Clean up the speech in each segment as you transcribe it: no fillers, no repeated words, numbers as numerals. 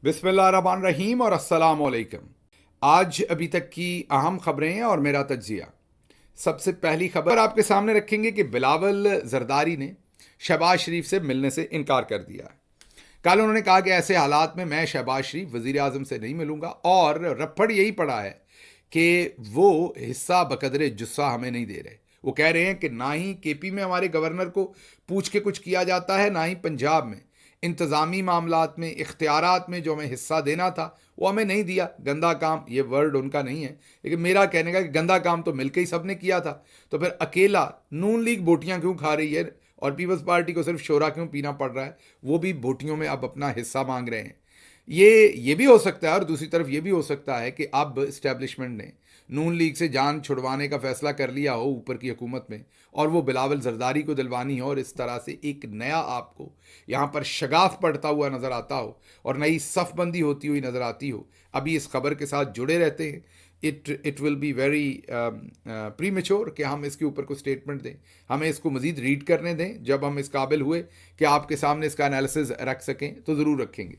बिस्मिल्लाहिर्रहमानिर्रहीम और अस्सलाम वालेकुम। आज अभी तक की अहम खबरें और मेरा तज्जिया। सबसे पहली खबर आपके सामने रखेंगे कि बिलावल जरदारी ने शहबाज शरीफ से मिलने से इनकार कर दिया है। कल उन्होंने कहा कि ऐसे हालात में मैं शहबाज शरीफ वजीर आजम से नहीं मिलूंगा, और रफ्फड़ यही पड़ा है कि वो हिस्सा बकदरे जुस्सा हमें नहीं दे रहे। वो कह रहे हैं कि ना ही केपी में हमारे गवर्नर को पूछ के कुछ किया जाता है, ना ही पंजाब में इंतज़ामी मामलात में, इख्तियारात में जो हमें हिस्सा देना था वो हमें नहीं दिया। गंदा काम, ये वर्ड उनका नहीं है, लेकिन मेरा कहने का कि गंदा काम तो मिलकर ही सब ने किया था। तो फिर अकेला नून लीग बोटियां क्यों खा रही है और पीपल्स पार्टी को सिर्फ शोरा क्यों पीना पड़ रहा है? वो भी बोटियों में अब अपना हिस्सा मांग रहे हैं। ये भी हो सकता है, और दूसरी तरफ ये भी हो सकता है कि अब इस्टेब्लिशमेंट ने नून लीग से जान छुड़वाने का फैसला कर लिया हो ऊपर की हुकूमत में, और वो बिलावल जरदारी को दिलवानी हो, और इस तरह से एक नया आपको यहाँ पर शगाफ पड़ता हुआ नज़र आता हो और नई सफ़बंदी होती हुई नज़र आती हो। अभी इस खबर के साथ जुड़े रहते हैं। It will be very pre mature कि हम इसके ऊपर कोई स्टेटमेंट दें। हमें इसको मज़ीद रीड करने दें। जब हम इस काबिल हुए कि आपके सामने इसका एनालिसिस रख सकें तो ज़रूर रखेंगे।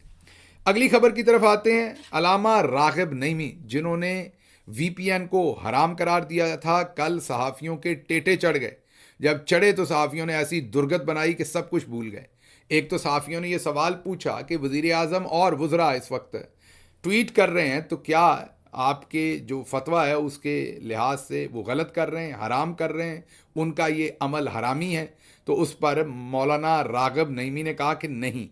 अगली खबर की तरफ आते हैं। अलामा रागिब नईमी, जिन्होंने वीपीएन को हराम करार दिया था, कल सहाफ़ियों के टेटे चढ़ गए। जब चढ़े तो सहाफ़ियों ने ऐसी दुर्गत बनाई कि सब कुछ भूल गए। एक तो सहाफ़ियों ने यह सवाल पूछा कि वज़ीर आज़म और वज़रा इस वक्त ट्वीट कर रहे हैं, तो क्या आपके जो फतवा है उसके लिहाज से वो गलत कर रहे हैं, हराम कर रहे हैं, उनका ये अमल हरामी है? तो उस पर मौलाना रागिब नईमी ने कहा कि नहीं,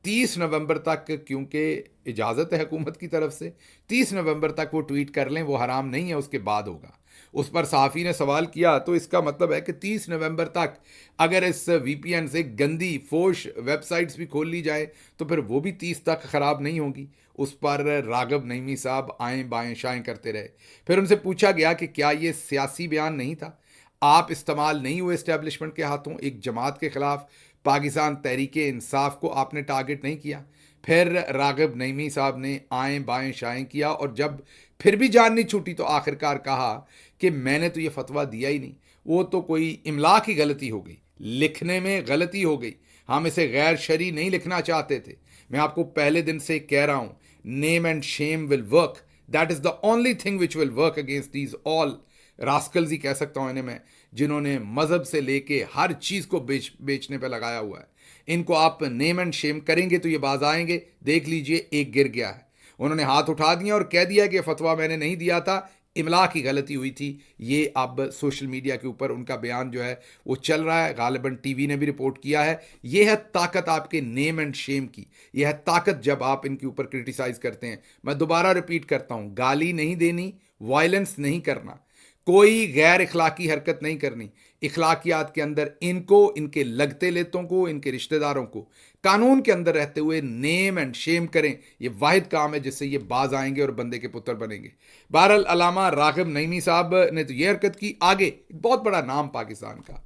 30 नवंबर तक, क्योंकि इजाज़त है हुकूमत की तरफ से, 30 नवंबर तक वो ट्वीट कर लें, वो हराम नहीं है, उसके बाद होगा। उस पर सहाफ़ी ने सवाल किया, तो इसका मतलब है कि 30 नवंबर तक अगर इस वीपीएन से गंदी फोश वेबसाइट्स भी खोल ली जाए तो फिर वो भी 30 तक ख़राब नहीं होगी। उस पर रागिब नईमी साहब आएँ बाएँ शाएँ करते रहे। फिर उनसे पूछा गया कि क्या ये सियासी बयान नहीं था, आप इस्तेमाल नहीं हुए इस्टेब्लिशमेंट के हाथों, एक जमात के ख़िलाफ़ पाकिस्तान तहरीक इंसाफ को आपने टारगेट नहीं किया? फिर रागिब नईमी साहब ने आएँ बाएँ शाएँ किया, और जब फिर भी जान नहीं छूटी तो आखिरकार कहा कि मैंने तो ये फतवा दिया ही नहीं, वो तो कोई इमला की गलती हो गई, लिखने में गलती हो गई, हम इसे गैर शरई नहीं लिखना चाहते थे। मैं आपको पहले दिन से कह रहा हूँ, name and shame will work, that is the only thing which will work against these all rascals ही कह सकता हूँ इन्हें मैं, जिन्होंने मज़हब से लेके हर चीज़ को बेचने पे लगाया हुआ है। इनको आप नेम एंड शेम करेंगे तो ये बाज आएंगे। देख लीजिए, एक गिर गया है। उन्होंने हाथ उठा दिया और कह दिया कि फतवा मैंने नहीं दिया था, इमला की गलती हुई थी। ये अब सोशल मीडिया के ऊपर उनका बयान जो है वो चल रहा है, गालिबन टीवी ने भी रिपोर्ट किया है। ये है ताकत आपके नेम एंड शेम की, यह है ताकत जब आप इनके ऊपर क्रिटिसाइज करते हैं। मैं दोबारा रिपीट करता हूँ, गाली नहीं देनी, वायलेंस नहीं करना, कोई गैर इखलाकी हरकत नहीं करनी। इखलाकियात के अंदर इनको, इनके लगते लेतों को, इनके रिश्तेदारों को कानून के अंदर रहते हुए नेम एंड शेम करें। ये वाहिद काम है जिससे ये बाज आएंगे और बंदे के पुत्र बनेंगे। बहरहाल अलामा रागिब नईमी साहब ने तो ये हरकत की। आगे बहुत बड़ा नाम पाकिस्तान का,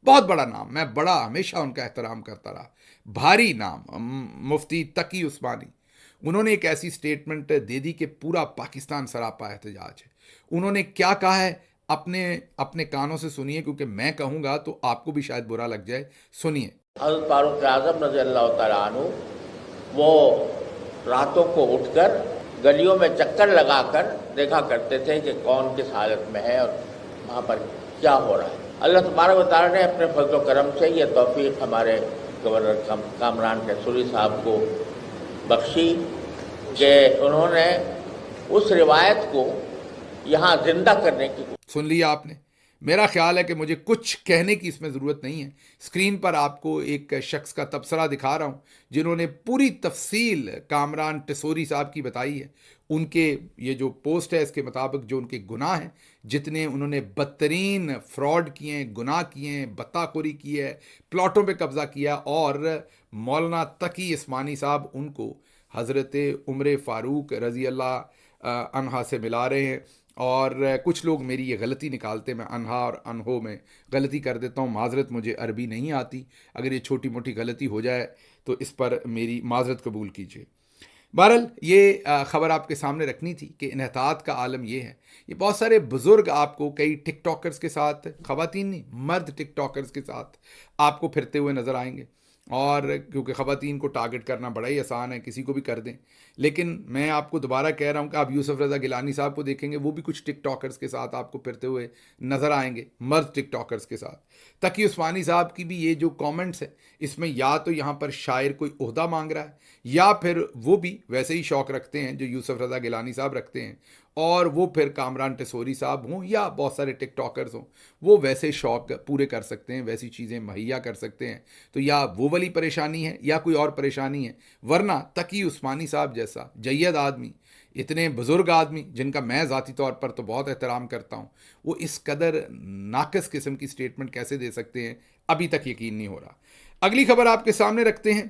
बहुत बड़ा नाम, मैं बड़ा हमेशा उनका एहतराम करता रहा, भारी नाम, मुफ्ती तकी उस्मानी। उन्होंने एक ऐसी स्टेटमेंट दे दी कि पूरा पाकिस्तान सरापा एहतजाज है। उन्होंने क्या कहा है, अपने अपने कानों से सुनिए, क्योंकि मैं कहूँगा तो आपको भी शायद बुरा लग जाए। सुनिए। हज़रत फारूक आज़म रज़ी अल्लाह तआला अन्हु वो रातों को उठकर गलियों में चक्कर लगाकर देखा करते थे कि कौन किस हालत में है और वहाँ पर क्या हो रहा है। अल्लाह तबारक व तआला ने अपने फजल व करम से ये तौफीक हमारे गवर्नर कामरान टेसोरी साहब को बख्शी कि उन्होंने उस रिवायत को यहाँ जिंदा करने की। सुन लिया आपने। मेरा ख्याल है कि मुझे कुछ कहने की इसमें ज़रूरत नहीं है। स्क्रीन पर आपको एक शख्स का तबसरा दिखा रहा हूँ जिन्होंने पूरी तफसील कामरान टेसोरी साहब की बताई है। उनके ये जो पोस्ट है इसके मुताबिक जो उनके गुनाह हैं, जितने उन्होंने बदतरीन फ्रॉड किए हैं, गुनाह किए हैं, बत्ताखोरी की है, प्लॉटों पे कब्ज़ा किया, और मौलाना तकी उस्मानी साहब उनको हज़रत उमर फ़ारूक रज़ी अल्लाह अन्हा से मिला रहे हैं। और कुछ लोग मेरी ये गलती निकालते, मैं अनहा और अनहो में गलती कर देता हूँ, माजरत, मुझे अरबी नहीं आती। अगर ये छोटी मोटी गलती हो जाए तो इस पर मेरी माजरत कबूल कीजिए। बहरहाल ये ख़बर आपके सामने रखनी थी कि इन्हतात का आलम ये है। ये बहुत सारे बुज़ुर्ग आपको कई टिकटॉकर्स के साथ, ख़वातीन नहीं, मर्द टिकटॉकर्स के साथ आपको फिरते हुए नज़र आएंगे। اور کیونکہ خواتین کو ٹارگٹ کرنا بڑا ہی آسان ہے، کسی کو بھی کر دیں. لیکن میں آپ کو دوبارہ کہہ رہا ہوں کہ آپ یوسف رضا گیلانی صاحب کو دیکھیں گے، وہ بھی کچھ ٹک ٹاکرز کے ساتھ آپ کو پھرتے ہوئے نظر آئیں گے، مرد ٹک ٹاکرز کے ساتھ. تقی عثمانی صاحب کی بھی یہ جو کامنٹس ہیں، اس میں یا تو یہاں پر شاعر کوئی عہدہ مانگ رہا ہے، یا پھر وہ بھی ویسے ہی شوق رکھتے ہیں جو یوسف رضا گیلانی صاحب رکھتے ہیں، اور وہ پھر کامران ٹیسوری صاحب ہوں یا بہت سارے ٹک ٹاکرز ہوں، وہ ویسے شوق پورے کر سکتے ہیں، ویسی چیزیں مہیا کر سکتے ہیں. تو یا وہ والی پریشانی ہے یا کوئی اور پریشانی ہے، ورنہ تقی عثمانی صاحب جیسا جید آدمی، اتنے بزرگ آدمی جن کا میں ذاتی طور پر تو بہت احترام کرتا ہوں، وہ اس قدر ناقص قسم کی سٹیٹمنٹ کیسے دے سکتے ہیں، ابھی تک یقین نہیں ہو رہا. اگلی خبر آپ کے سامنے رکھتے ہیں.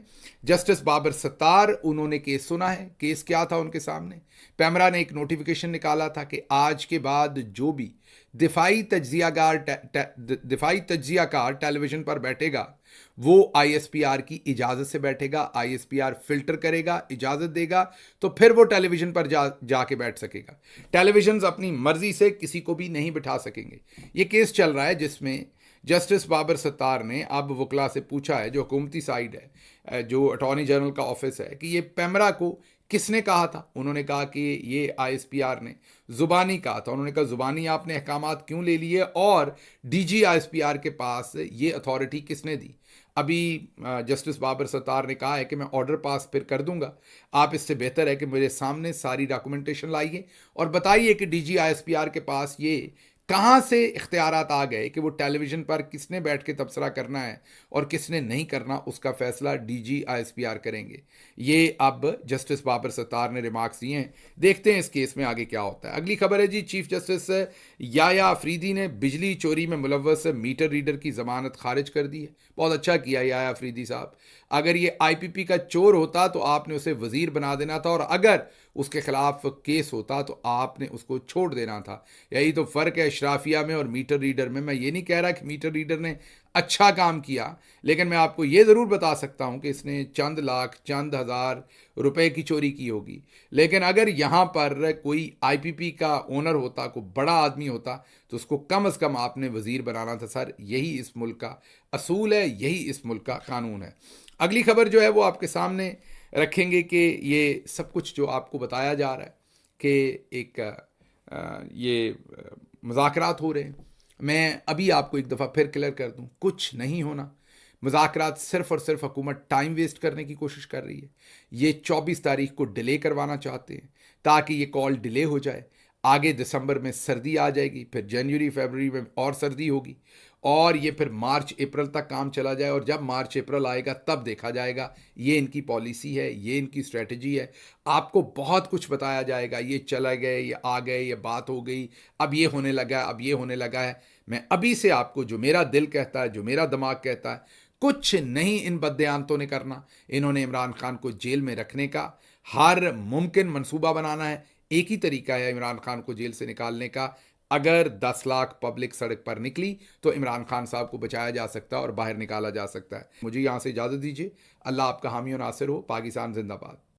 جسٹس بابر ستار، انہوں نے کیس سنا ہے. کیس کیا تھا ان کے سامنے؟ پیمرا نے ایک نوٹیفیکیشن نکالا تھا کہ آج کے بعد جو بھی دفاعی تجزیہ کار ٹیلی ویژن پر بیٹھے گا، وہ آئی ایس پی آر کی اجازت سے بیٹھے گا. I S P R filter کرے گا، اجازت دے گا، تو پھر وہ ٹیلی ویژن پر جا کے بیٹھ سکے گا. ٹیلی ویژنز اپنی مرضی سے کسی کو بھی نہیں بٹھا سکیں گے. یہ کیس چل رہا ہے جس میں جسٹس بابر ستار نے اب وکلا سے پوچھا ہے، جو حکومتی سائڈ ہے، جو اٹارنی جنرل کا آفس ہے، کہ یہ پیمرا کو کس نے کہا تھا. انہوں نے کہا کہ یہ آئی ایس پی آر نے زبانی کہا تھا. انہوں نے کہا زبانی آپ نے احکامات کیوں لے لیے، اور D G I S P R کے پاس یہ اتھارٹی کس نے دی. ابھی جسٹس بابر ستار نے کہا ہے کہ میں آرڈر پاس پھر کر دوں گا، آپ اس سے بہتر ہے کہ میرے سامنے ساری ڈاکومنٹیشن لائیے اور بتائیے کہ D G I S P R کے پاس یہ کہاں سے اختیارات آ گئے کہ وہ ٹیلی ویژن پر کس نے بیٹھ کے تبصرہ کرنا ہے اور کس نے نہیں کرنا، اس کا فیصلہ D G I S P R کریں گے. یہ اب جسٹس بابر ستار نے ریمارکس دیے ہیں. دیکھتے ہیں اس کیس میں آگے کیا ہوتا ہے. اگلی خبر ہے جی، چیف جسٹس یایا افریدی نے بجلی چوری میں ملوث میٹر ریڈر کی ضمانت خارج کر دی ہے. بہت اچھا کیا یایا افریدی صاحب. اگر یہ آئی پی پی کا چور ہوتا تو آپ نے اسے وزیر بنا دینا تھا، اور اگر اس کے خلاف کیس ہوتا تو آپ نے اس کو چھوڑ دینا تھا. یہی تو فرق ہے اشرافیہ میں اور میٹر ریڈر میں. میں یہ نہیں کہہ رہا کہ میٹر ریڈر نے اچھا کام کیا، لیکن میں آپ کو یہ ضرور بتا سکتا ہوں کہ اس نے چند لاکھ چند ہزار روپے کی چوری کی ہوگی. لیکن اگر یہاں پر کوئی آئی پی پی کا اونر ہوتا، کوئی بڑا آدمی ہوتا، تو اس کو کم از کم آپ نے وزیر بنانا تھا. سر، یہی اس ملک کا اصول ہے، یہی اس ملک کا قانون ہے. اگلی خبر جو ہے وہ آپ کے سامنے رکھیں گے کہ یہ سب کچھ جو آپ کو بتایا جا رہا ہے کہ ایک یہ مذاکرات ہو رہے ہیں. میں ابھی آپ کو ایک دفعہ پھر کلیئر کر دوں، کچھ نہیں ہونا. مذاکرات صرف اور صرف حکومت ٹائم ویسٹ کرنے کی کوشش کر رہی ہے. یہ 24 تاریخ کو ڈیلے کروانا چاہتے ہیں تاکہ یہ کال ڈیلے ہو جائے. آگے دسمبر میں سردی آ جائے گی، پھر جنوری فیبروری میں اور سردی ہوگی، اور یہ پھر مارچ اپریل تک کام چلا جائے. اور جب مارچ اپریل آئے گا تب دیکھا جائے گا. یہ ان کی پالیسی ہے، یہ ان کی اسٹریٹجی ہے. آپ کو بہت کچھ بتایا جائے گا، یہ چلا گئے، یہ آ گئے، یہ بات ہو گئی، اب یہ ہونے لگا ہے، اب یہ ہونے لگا ہے. میں ابھی سے آپ کو جو میرا دل کہتا ہے، جو میرا دماغ کہتا ہے، کچھ نہیں ان بددیانتوں نے کرنا. انہوں نے عمران خان کو جیل میں رکھنے کا ہر ممکن منصوبہ بنانا ہے. ایک ہی طریقہ ہے عمران خان کو جیل سے نکالنے کا. اگر 10 لاکھ پبلک سڑک پر نکلی تو عمران خان صاحب کو بچایا جا سکتا ہے اور باہر نکالا جا سکتا ہے. مجھے یہاں سے اجازت دیجیے. اللہ آپ کا حامی و ناصر ہو. پاکستان زندہ باد.